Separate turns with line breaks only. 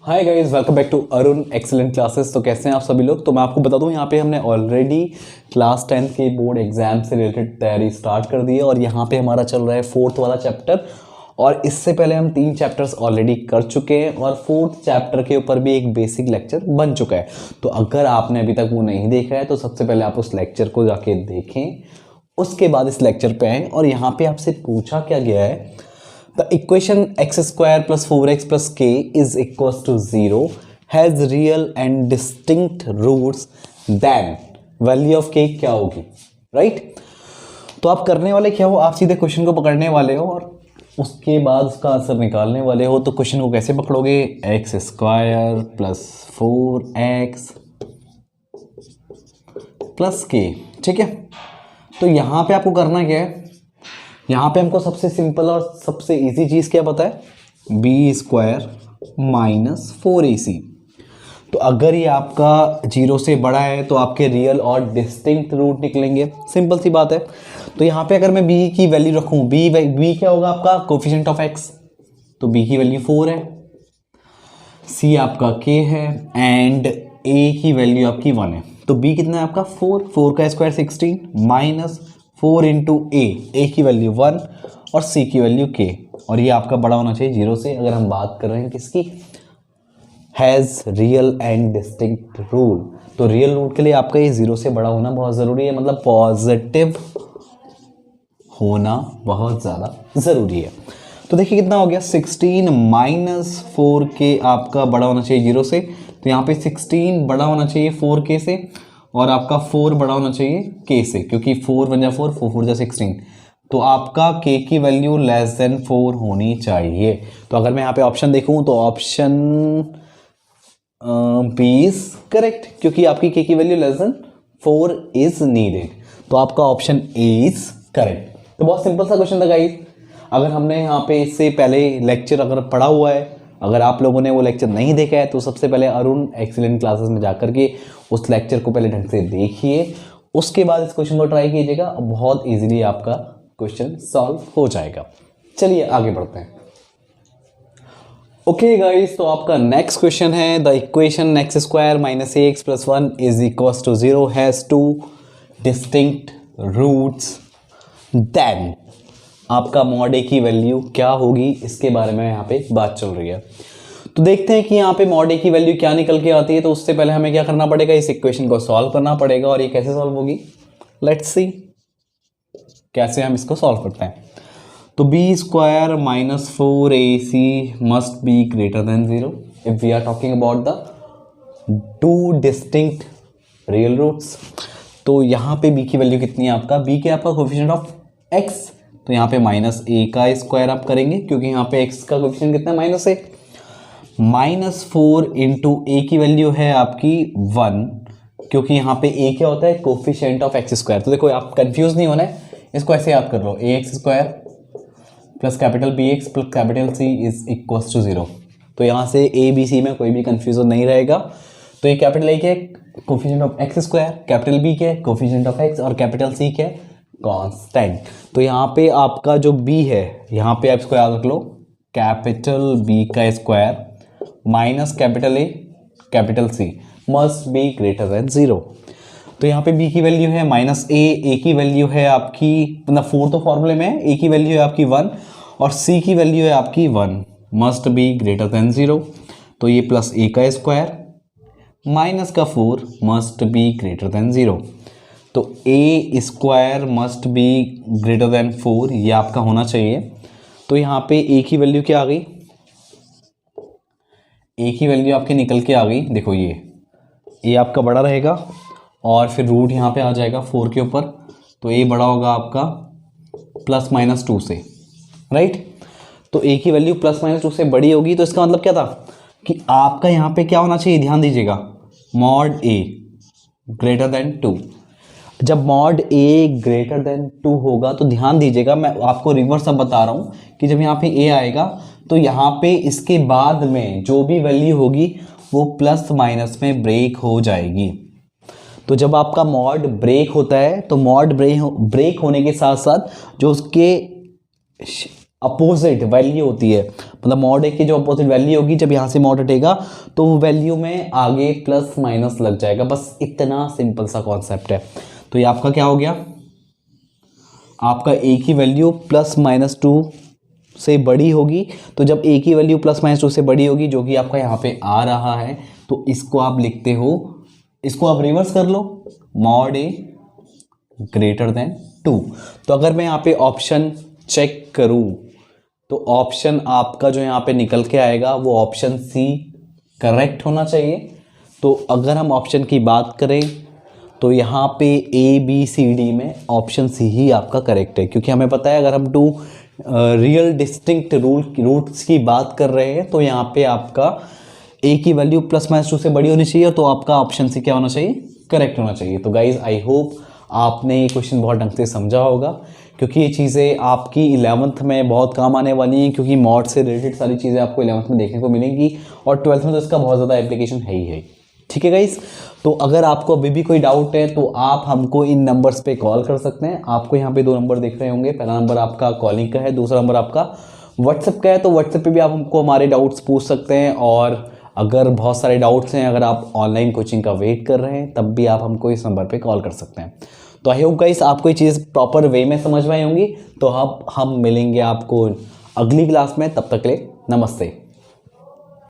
Hi guys, welcome back to Arun excellent classes. तो कैसे हैं आप सभी लोग। तो मैं आपको बता दूं, यहाँ पे हमने ऑलरेडी क्लास 10th के बोर्ड एग्जाम से रिलेटेड तैयारी स्टार्ट कर दी है और यहाँ पे हमारा चल रहा है 4th वाला चैप्टर। और इससे पहले हम 3 चैप्टर्स ऑलरेडी कर चुके हैं और 4th चैप्टर के ऊपर भी एक बेसिक लेक्चर बन चुका है। तो अगर आपने अभी तक वो नहीं देखा है तो सबसे पहले आप उस लेक्चर को जाके देखें, उसके बाद इस लेक्चर पे आएँ। और यहाँ पे आपसे पूछा क्या गया है, the equation x square plus 4x plus k is equals to 0 has real and distinct roots, then value of k क्या होगी, राइट। तो आप करने वाले क्या हो, आप सीधे क्वेश्चन को पकड़ने वाले हो और उसके बाद उसका आंसर निकालने वाले हो। तो क्वेश्चन को कैसे पकड़ोगे, X square plus 4x plus k, ठीक है। तो यहाँ पे आपको करना क्या है, यहाँ पे हमको सबसे सिंपल और सबसे इजी चीज़ क्या पता है, बी स्क्वायर माइनस 4ac। तो अगर ये आपका 0 से बड़ा है तो आपके रियल और डिस्टिंक्ट रूट निकलेंगे, सिंपल सी बात है। तो यहाँ पे अगर मैं b की वैल्यू रखूँ, b क्या होगा आपका कोफिशिएंट ऑफ x, तो b की वैल्यू 4 है, c आपका k है एंड a की वैल्यू आपकी 1 है। तो b कितना है आपका 4 का स्क्वायर 16 माइनस 4 इंटू ए की वैल्यू 1 और c की वैल्यू k। और ये आपका बड़ा होना चाहिए 0 से। अगर हम बात कर रहे हैं किसकी, has real and distinct rule, तो रियल रूट के लिए आपका ये 0 से बड़ा होना बहुत ज़रूरी है, मतलब पॉजिटिव होना बहुत ज़्यादा ज़रूरी है। तो देखिए कितना हो गया, 16 माइनस 4k आपका बड़ा होना चाहिए 0 से। तो यहाँ पे 16 बड़ा होना चाहिए 4k से और आपका 4 बड़ा होना चाहिए k से, क्योंकि 4 वन जा 4, 4 जा 16। तो आपका k की वैल्यू लेस देन 4 होनी चाहिए। तो अगर मैं यहाँ पे ऑप्शन देखूँ तो ऑप्शन बी इज करेक्ट, क्योंकि आपकी k की value less than 4 is needed. तो आपका ऑप्शन ए इज करेक्ट। तो बहुत सिंपल सा क्वेश्चन था गाइस। अगर हमने यहाँ पे इससे पहले लेक्चर अगर पढ़ा हुआ है, अगर आप लोगों ने वो लेक्चर नहीं देखा है तो सबसे पहले अरुण एक्सीलेंट क्लासेस में जाकर के उस लेक्चर को पहले ढंग से देखिए, उसके बाद इस क्वेश्चन को ट्राई कीजिएगा। बहुत इजीली आपका क्वेश्चन सॉल्व हो जाएगा। चलिए आगे बढ़ते हैं। ओके गाइस, तो आपका नेक्स्ट क्वेश्चन है, the equation x square minus a x plus 1 is equals to 0 has 2 distinct roots, then आपका मॉड ए की वैल्यू क्या होगी, इसके बारे में यहाँ पे बात चल रही है। तो देखते हैं कि यहाँ पे मॉड ए की वैल्यू क्या निकल के आती है। तो उससे पहले हमें क्या करना पड़ेगा, इस इक्वेशन को सॉल्व करना पड़ेगा। और ये कैसे सॉल्व होगी, लेट्स सी कैसे हम इसको सॉल्व करते हैं। तो b square minus 4ac must be greater than 0 if we are talking about the 2 distinct real roots. तो यहाँ पे b की वैल्यू कितनी है आपका, b के आपका कोफिशिएंट ऑफ x, तो यहाँ पे माइनस ए का स्क्वायर आप करेंगे क्योंकि यहाँ पे x का कोफिशिएंट कितना है, माइनस ए। माइनस 4 इंटू ए की वैल्यू है आपकी 1, क्योंकि यहाँ पे a क्या होता है, कोफिशिएंट ऑफ एक्स स्क्वायर। तो देखो आप कंफ्यूज नहीं होना है, इसको ऐसे याद कर लो, A X square plus capital B X plus capital C is equals to 0। तो यहाँ से ए बी सी में कोई भी कंफ्यूजन नहीं रहेगा। तो ये कैपिटल ए क्या है, coefficient of x square, capital B क्या है, कोफिशिएंट ऑफ एक्स, और कैपिटल सी क्या है, कांस्टेंट। तो यहाँ पे आपका जो b है, यहाँ पे आप इसको याद रख लो, कैपिटल b का square minus capital A capital C must be greater than 0। तो यहाँ पे b की वैल्यू है माइनस ए की वैल्यू है आपकी, मतलब 4 तो फॉर्मूले में है, a की वैल्यू है आपकी 1 और c की वैल्यू है आपकी 1, मस्ट बी ग्रेटर देन 0। तो ये प्लस a का स्क्वायर माइनस का 4 मस्ट बी ग्रेटर देन 0। तो a square must be greater then 4 ये आपका होना चाहिए। तो यहाँ पे a की वैल्यू क्या आ गई, a की वैल्यू आपकी निकल के आ गई, देखो ये a आपका बड़ा रहेगा और फिर रूट यहाँ पे आ जाएगा 4 के ऊपर, तो a बड़ा होगा आपका प्लस माइनस 2 से, राइट। तो a की वैल्यू प्लस माइनस 2 से बड़ी होगी, तो इसका मतलब क्या था कि आपका यहाँ पे क्या होना चाहिए, ध्यान दीजिएगा, मॉड a ग्रेटर देन 2। जब मॉड a ग्रेटर देन 2 होगा तो ध्यान दीजिएगा, मैं आपको रिवर्स अब बता रहा हूँ कि जब यहाँ पे a आएगा तो यहाँ पे इसके बाद में जो भी वैल्यू होगी वो प्लस माइनस में ब्रेक हो जाएगी। तो जब आपका मॉड ब्रेक होता है तो मॉड ब्रेक होने के साथ साथ जो उसके अपोजिट वैल्यू होती है, मतलब मॉड ए की जो अपोजिट वैल्यू होगी, जब यहाँ से मॉड हटेगा तो वो वैल्यू में आगे प्लस माइनस लग जाएगा। बस इतना सिंपल सा कॉन्सेप्ट है। तो ये आपका क्या हो गया, आपका ए की वैल्यू प्लस माइनस 2 से बड़ी होगी। तो जब ए की वैल्यू प्लस माइनस 2 से बड़ी होगी, जो कि आपका यहाँ पे आ रहा है, तो इसको आप लिखते हो, इसको आप रिवर्स कर लो, मॉड ए ग्रेटर देन 2। तो अगर मैं यहाँ पे ऑप्शन चेक करूँ तो ऑप्शन आपका जो यहाँ पे निकल के आएगा वो ऑप्शन सी करेक्ट होना चाहिए। तो अगर हम ऑप्शन की बात करें तो यहाँ पे ए बी सी डी में ऑप्शन सी ही आपका करेक्ट है, क्योंकि हमें पता है अगर हम टू रियल डिस्टिंक्ट रूट्स की बात कर रहे हैं तो यहाँ पे आपका ए की वैल्यू प्लस माइनस 2 से बड़ी होनी चाहिए, तो आपका ऑप्शन सी क्या होना चाहिए, करेक्ट होना चाहिए। तो गाइज आई होप आपने ये क्वेश्चन बहुत ढंग से समझा होगा, क्योंकि ये चीज़ें आपकी 11th में बहुत काम आने वाली हैं, क्योंकि मॉड से रिलेटेड सारी चीज़ें आपको 11th में देखने को मिलेंगी और 12th में तो इसका बहुत ज़्यादा एप्लीकेशन है ही है। ठीक है गाइस, तो अगर आपको अभी भी कोई डाउट है तो आप हमको इन नंबर्स पे कॉल कर सकते हैं। आपको यहाँ पे 2 नंबर दिख रहे होंगे, पहला नंबर आपका कॉलिंग का है, दूसरा नंबर आपका व्हाट्सएप का है। तो व्हाट्सएप पे भी आप हमको हमारे डाउट्स पूछ सकते हैं, और अगर बहुत सारे डाउट्स हैं, अगर आप ऑनलाइन कोचिंग का वेट कर रहे हैं, तब भी आप हमको इस नंबर पर कॉल कर सकते हैं। तो आई होप गाइस आपको ये चीज़ प्रॉपर वे में समझ में आई होंगी। तो हम मिलेंगे आपको अगली क्लास में, तब तक के लिए नमस्ते।